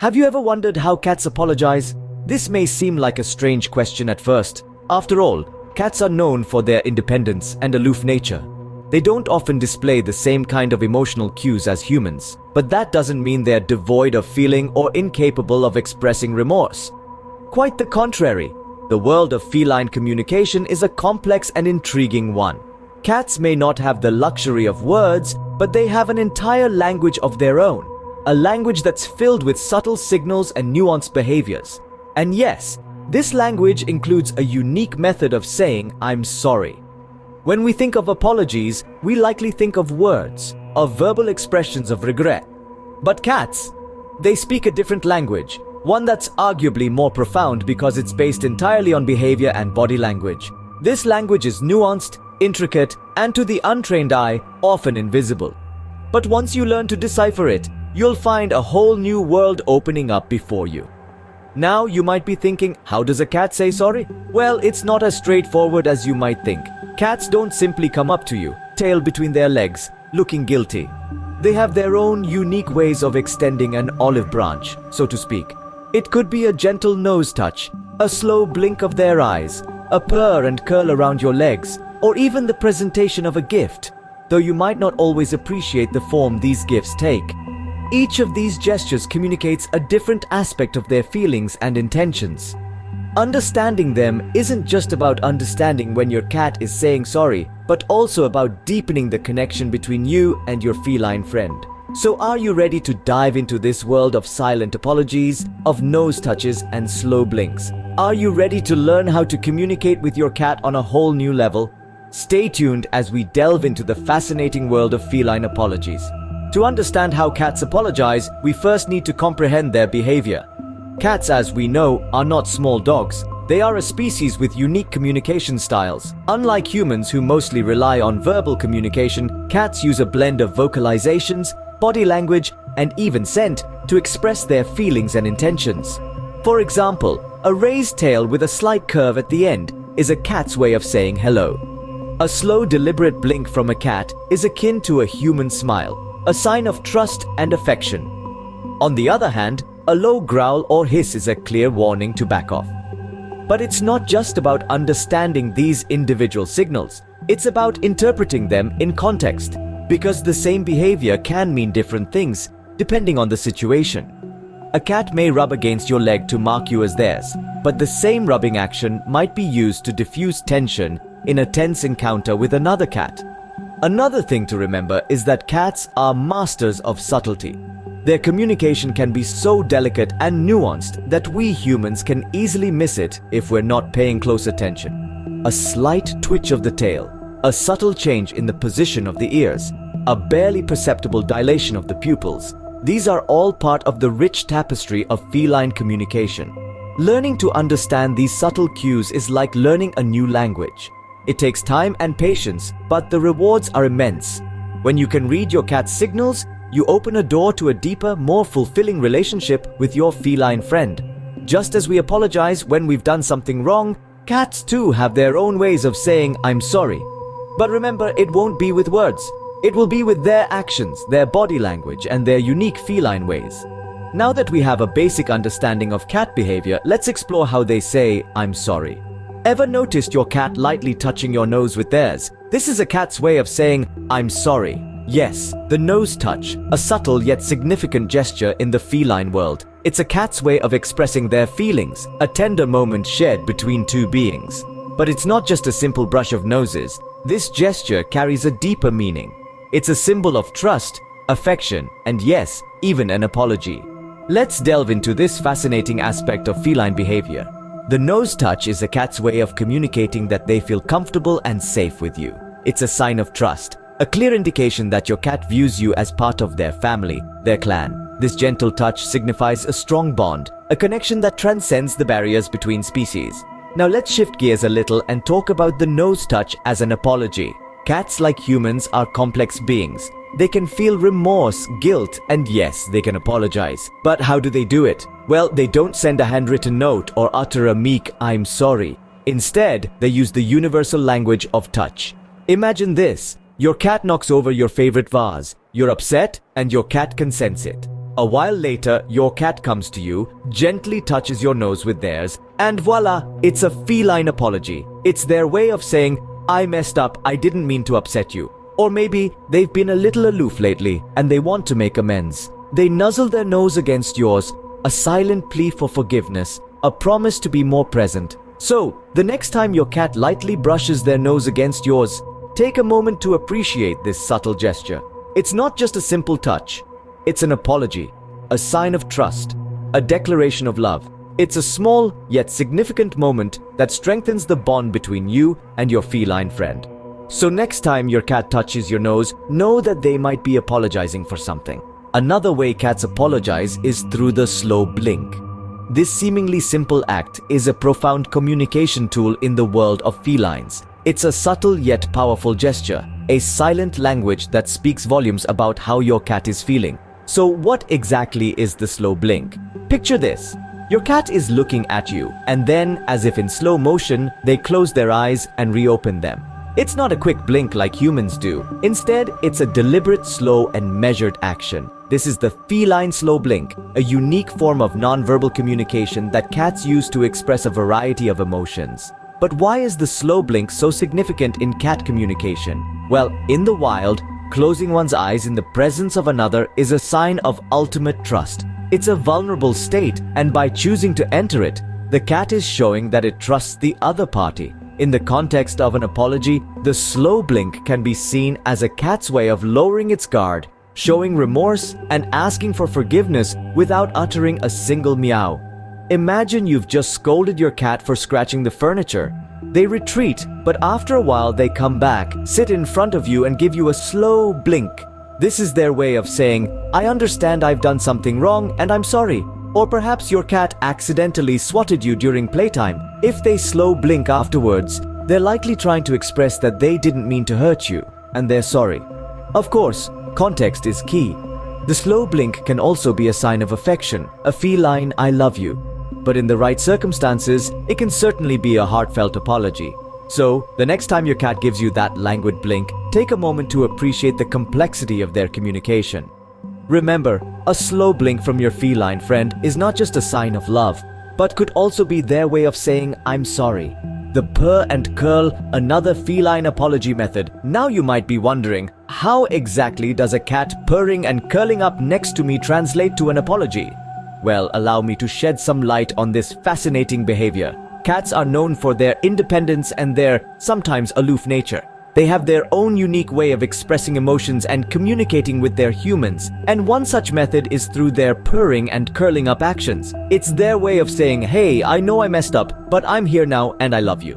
Have you ever wondered how cats apologize? This may seem like a strange question at first. After all, cats are known for their independence and aloof nature. They don't often display the same kind of emotional cues as humans, but that doesn't mean they're devoid of feeling or incapable of expressing remorse. Quite the contrary, the world of feline communication is a complex and intriguing one. Cats may not have the luxury of words, but they have an entire language of their own. A language that's filled with subtle signals and nuanced behaviors. And yes, this language includes a unique method of saying "I'm sorry." When we think of apologies, we likely think of words, of verbal expressions of regret. But cats, they speak a different language, one that's arguably more profound because it's based entirely on behavior and body language. This language is nuanced, intricate, and to the untrained eye, often invisible. But once you learn to decipher it, you'll find a whole new world opening up before you. Now you might be thinking, how does a cat say sorry? Well, it's not as straightforward as you might think. Cats don't simply come up to you, tail between their legs, looking guilty. They have their own unique ways of extending an olive branch, so to speak. It could be a gentle nose touch, a slow blink of their eyes, a purr and curl around your legs, or even the presentation of a gift, though you might not always appreciate the form these gifts take. Each of these gestures communicates a different aspect of their feelings and intentions. Understanding them isn't just about understanding when your cat is saying sorry, but also about deepening the connection between you and your feline friend. So are you ready to dive into this world of silent apologies, of nose touches and slow blinks? Are you ready to learn how to communicate with your cat on a whole new level? Stay tuned as we delve into the fascinating world of feline apologies. To understand how cats apologize, we first need to comprehend their behavior. Cats, as we know, are not small dogs. They are a species with unique communication styles. Unlike humans who mostly rely on verbal communication, cats use a blend of vocalizations, body language, and even scent to express their feelings and intentions. For example, a raised tail with a slight curve at the end is a cat's way of saying hello. A slow, deliberate blink from a cat is akin to a human smile, a sign of trust and affection. On the other hand, a low growl or hiss is a clear warning to back off. But it's not just about understanding these individual signals, it's about interpreting them in context, because the same behavior can mean different things depending on the situation. A cat may rub against your leg to mark you as theirs, but the same rubbing action might be used to diffuse tension in a tense encounter with another cat. Another thing to remember is that cats are masters of subtlety. Their communication can be so delicate and nuanced that we humans can easily miss it if we're not paying close attention. A slight twitch of the tail, a subtle change in the position of the ears, a barely perceptible dilation of the pupils. These are all part of the rich tapestry of feline communication. Learning to understand these subtle cues is like learning a new language. It takes time and patience, but the rewards are immense. When you can read your cat's signals, you open a door to a deeper, more fulfilling relationship with your feline friend. Just as we apologize when we've done something wrong, cats too have their own ways of saying "I'm sorry." But remember, it won't be with words. It will be with their actions, their body language, and their unique feline ways. Now that we have a basic understanding of cat behavior, let's explore how they say "I'm sorry." Ever noticed your cat lightly touching your nose with theirs? This is a cat's way of saying "I'm sorry." Yes, the nose touch, a subtle yet significant gesture in the feline world. It's a cat's way of expressing their feelings, a tender moment shared between two beings. But it's not just a simple brush of noses. This gesture carries a deeper meaning. It's a symbol of trust, affection, and yes, even an apology. Let's delve into this fascinating aspect of feline behavior. The nose touch is a cat's way of communicating that they feel comfortable and safe with you. It's a sign of trust, a clear indication that your cat views you as part of their family, their clan. This gentle touch signifies a strong bond, a connection that transcends the barriers between species. Now let's shift gears a little and talk about the nose touch as an apology. Cats, like humans, are complex beings. They can feel remorse, guilt, and yes, they can apologize. But how do they do it? Well, they don't send a handwritten note or utter a meek "I'm sorry." Instead, they use the universal language of touch. Imagine this. Your cat knocks over your favorite vase. You're upset, and your cat can sense it. A while later, your cat comes to you, gently touches your nose with theirs, and voila, it's a feline apology. It's their way of saying, I messed up, I didn't mean to upset you. Or maybe they've been a little aloof lately and they want to make amends. They nuzzle their nose against yours, a silent plea for forgiveness, a promise to be more present. So, the next time your cat lightly brushes their nose against yours, take a moment to appreciate this subtle gesture. It's not just a simple touch. It's an apology, a sign of trust, a declaration of love. It's a small yet significant moment that strengthens the bond between you and your feline friend. So next time your cat touches your nose, know that they might be apologizing for something. Another way cats apologize is through the slow blink. This seemingly simple act is a profound communication tool in the world of felines. It's a subtle yet powerful gesture, a silent language that speaks volumes about how your cat is feeling. So what exactly is the slow blink? Picture this. Your cat is looking at you, and then, as if in slow motion, they close their eyes and reopen them. It's not a quick blink like humans do. Instead, it's a deliberate, slow, and measured action. This is the feline slow blink, a unique form of nonverbal communication that cats use to express a variety of emotions. But why is the slow blink so significant in cat communication? Well, in the wild, closing one's eyes in the presence of another is a sign of ultimate trust. It's a vulnerable state, and by choosing to enter it, the cat is showing that it trusts the other party. In the context of an apology, the slow blink can be seen as a cat's way of lowering its guard, showing remorse and asking for forgiveness without uttering a single meow. Imagine you've just scolded your cat for scratching the furniture. They retreat, but after a while they come back, sit in front of you and give you a slow blink. This is their way of saying, I understand I've done something wrong and I'm sorry. Or perhaps your cat accidentally swatted you during playtime. If they slow blink afterwards, they're likely trying to express that they didn't mean to hurt you and they're sorry. Of course, context is key. The slow blink can also be a sign of affection, a feline I love you. But in the right circumstances, it can certainly be a heartfelt apology. So, the next time your cat gives you that languid blink, take a moment to appreciate the complexity of their communication. Remember, a slow blink from your feline friend is not just a sign of love, but could also be their way of saying, I'm sorry. The purr and curl, another feline apology method. Now you might be wondering, how exactly does a cat purring and curling up next to me translate to an apology? Well, allow me to shed some light on this fascinating behavior. Cats are known for their independence and their, sometimes aloof nature. They have their own unique way of expressing emotions and communicating with their humans, and one such method is through their purring and curling up actions. It's their way of saying, hey, I know I messed up, but I'm here now and I love you.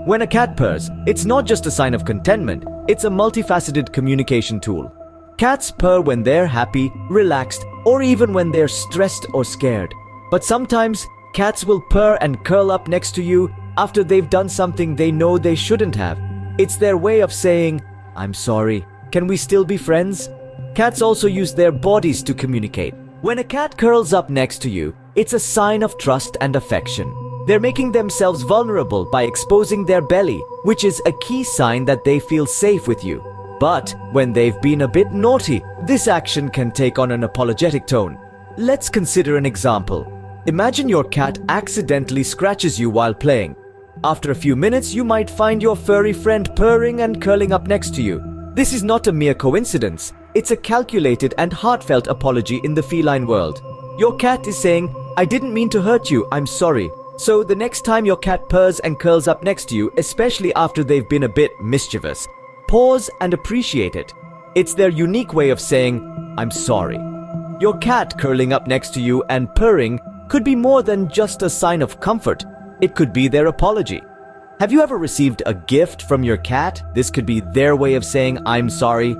When a cat purrs, it's not just a sign of contentment, it's a multifaceted communication tool. Cats purr when they're happy, relaxed, or even when they're stressed or scared. But sometimes, cats will purr and curl up next to you after they've done something they know they shouldn't have. It's their way of saying, I'm sorry, can we still be friends? Cats also use their bodies to communicate. When a cat curls up next to you, it's a sign of trust and affection. They're making themselves vulnerable by exposing their belly, which is a key sign that they feel safe with you. But when they've been a bit naughty, this action can take on an apologetic tone. Let's consider an example. Imagine your cat accidentally scratches you while playing. After a few minutes, you might find your furry friend purring and curling up next to you. This is not a mere coincidence. It's a calculated and heartfelt apology in the feline world. Your cat is saying, I didn't mean to hurt you, I'm sorry. So the next time your cat purrs and curls up next to you, especially after they've been a bit mischievous, pause and appreciate it. It's their unique way of saying, I'm sorry. Your cat curling up next to you and purring could be more than just a sign of comfort. It could be their apology. Have you ever received a gift from your cat? This could be their way of saying, I'm sorry.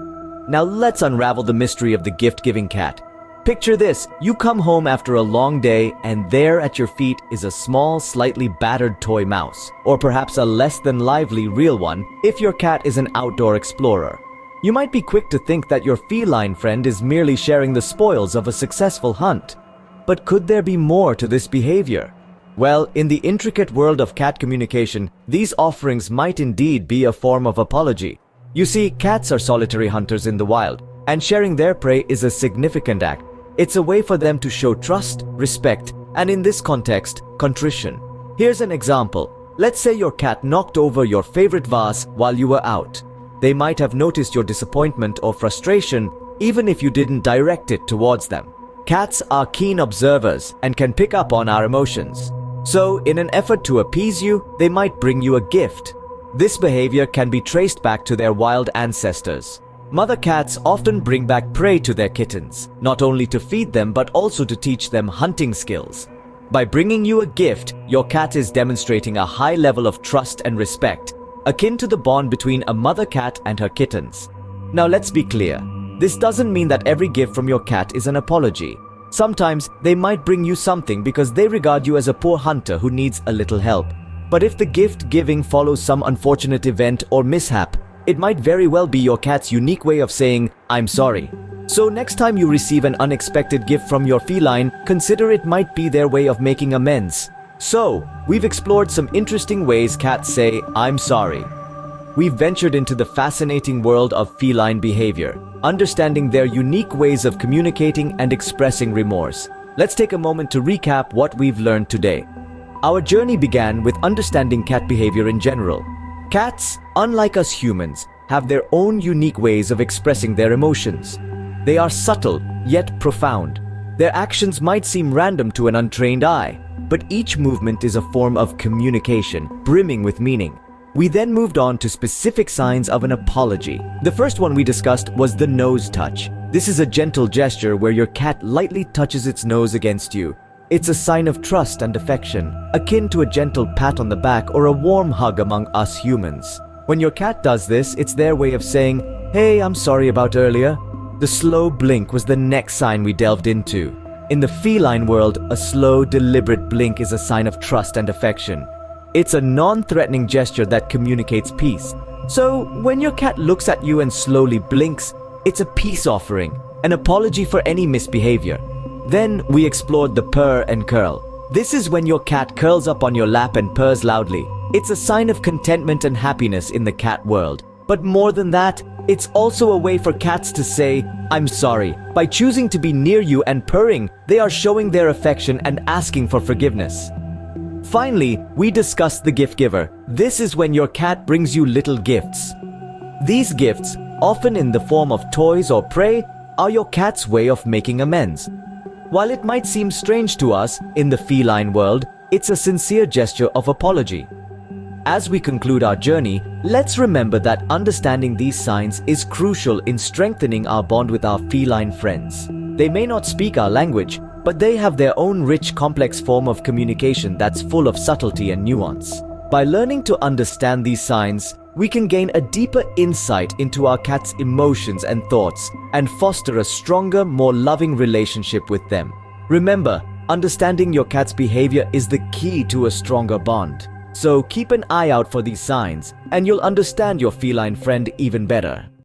Now let's unravel the mystery of the gift-giving cat. Picture this, you come home after a long day and there at your feet is a small, slightly battered toy mouse, or perhaps a less than lively real one if your cat is an outdoor explorer. You might be quick to think that your feline friend is merely sharing the spoils of a successful hunt. But could there be more to this behavior? Well, in the intricate world of cat communication, these offerings might indeed be a form of apology. You see, cats are solitary hunters in the wild, and sharing their prey is a significant act. It's a way for them to show trust, respect, and in this context, contrition. Here's an example. Let's say your cat knocked over your favorite vase while you were out. They might have noticed your disappointment or frustration even if you didn't direct it towards them. Cats are keen observers and can pick up on our emotions. So, in an effort to appease you, they might bring you a gift. This behavior can be traced back to their wild ancestors. Mother cats often bring back prey to their kittens, not only to feed them but also to teach them hunting skills. By bringing you a gift, your cat is demonstrating a high level of trust and respect, akin to the bond between a mother cat and her kittens. Now let's be clear. This doesn't mean that every gift from your cat is an apology. Sometimes they might bring you something because they regard you as a poor hunter who needs a little help. But if the gift giving follows some unfortunate event or mishap, it might very well be your cat's unique way of saying, "I'm sorry." So next time you receive an unexpected gift from your feline, consider it might be their way of making amends. So, we've explored some interesting ways cats say, "I'm sorry." We've ventured into the fascinating world of feline behavior, understanding their unique ways of communicating and expressing remorse. Let's take a moment to recap what we've learned today. Our journey began with understanding cat behavior in general. Cats, unlike us humans, have their own unique ways of expressing their emotions. They are subtle, yet profound. Their actions might seem random to an untrained eye, but each movement is a form of communication, brimming with meaning. We then moved on to specific signs of an apology. The first one we discussed was the nose touch. This is a gentle gesture where your cat lightly touches its nose against you. It's a sign of trust and affection, akin to a gentle pat on the back or a warm hug among us humans. When your cat does this, it's their way of saying, "Hey, I'm sorry about earlier." The slow blink was the next sign we delved into. In the feline world, a slow, deliberate blink is a sign of trust and affection. It's a non-threatening gesture that communicates peace. So, when your cat looks at you and slowly blinks, it's a peace offering, an apology for any misbehavior. Then we explored the purr and curl. This is when your cat curls up on your lap and purrs loudly. It's a sign of contentment and happiness in the cat world. But more than that, it's also a way for cats to say, "I'm sorry." By choosing to be near you and purring, they are showing their affection and asking for forgiveness. Finally, we discussed the gift giver. This is when your cat brings you little gifts. These gifts, often in the form of toys or prey, are your cat's way of making amends. While it might seem strange to us in the feline world, it's a sincere gesture of apology. As we conclude our journey, let's remember that understanding these signs is crucial in strengthening our bond with our feline friends. They may not speak our language, but they have their own rich, complex form of communication that's full of subtlety and nuance. By learning to understand these signs, we can gain a deeper insight into our cat's emotions and thoughts and foster a stronger, more loving relationship with them. Remember, understanding your cat's behavior is the key to a stronger bond. So keep an eye out for these signs, and you'll understand your feline friend even better.